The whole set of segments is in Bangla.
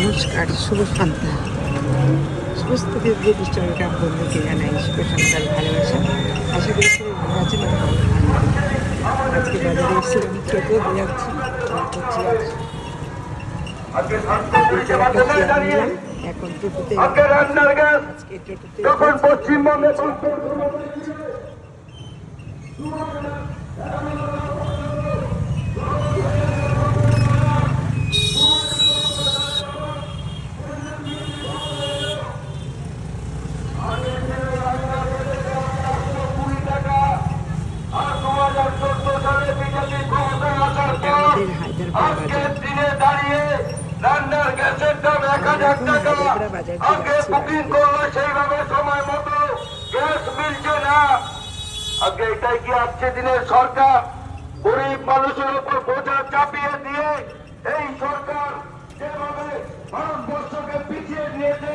নমস্কার, শুভ সন্ধ্যা। সমস্ত নির্দিষ্ট গ্রাম বন্ধুকে জানাই শুভ সন্ধ্যার ভালোবাসা। আশা করি সবাই ভালো আছেন। আজকে বাজারে এসেছিলাম, টোটো বোঝাচ্ছি এখন টোটোতে আজকে টোটোতে পশ্চিমবঙ্গে এটাই কি আজকে দিনের সরকার গরিব মানুষের উপর বোঝা চাপিয়ে দিয়ে এই সরকার যেভাবে ভারতবর্ষকে পিছিয়ে দিয়েছে,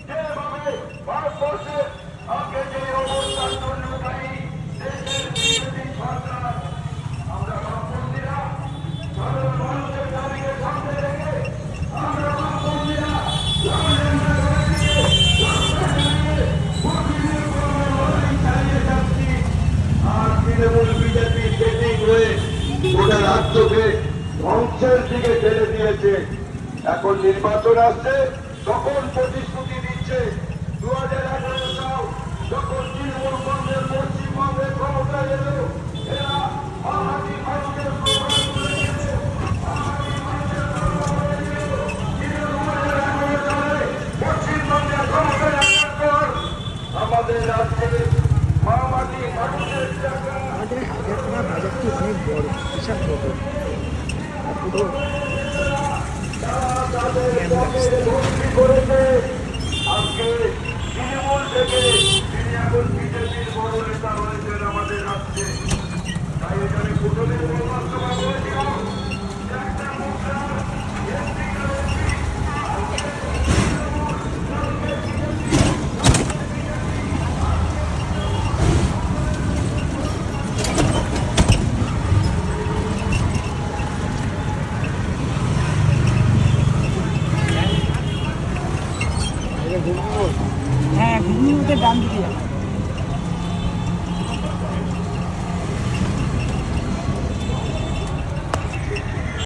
যেভাবে ভারতবর্ষের আগে যে অবস্থার জন্য দায়ী দেশের বিরোধী সরকার, আমরা বামপন্থীরা সাধারণ মানুষের দাবিকে সামনে রেখে আমরা বামপন্থীরা তৃণমূল বিজেপির সেটিং হয়ে গোটা রাজ্যকে ধ্বংসের দিকে ঠেলে দিয়েছে। এখন নির্বাচন আসছে, তখন প্রতিশ্রুতি দিচ্ছে 2011 সাল যখন তৃণমূল কংগ্রেস পশ্চিমবঙ্গের ক্ষমতায় এলো, এরা বাঙালি মানুষের প্রমাণ করে দিয়েছে। পশ্চিমবঙ্গের ক্ষমতায় আসার পর আমাদের রাজ্যে আমাদের হাজারখানা বাজারটি অনেক বড়, বিশাল বড়, পুরো আজকে তৃণমূল থেকে তিনি এখন বিজেপির বড় নেতা হয়েছেন আমাদের রাজ্যে। তাই এখানে প্রথমে বর্ণাশ্রমা বলেছিলাম একটা মুদ্রা হ্যাঁ, ঘুগনি ওদের ডান দিকে যাবে।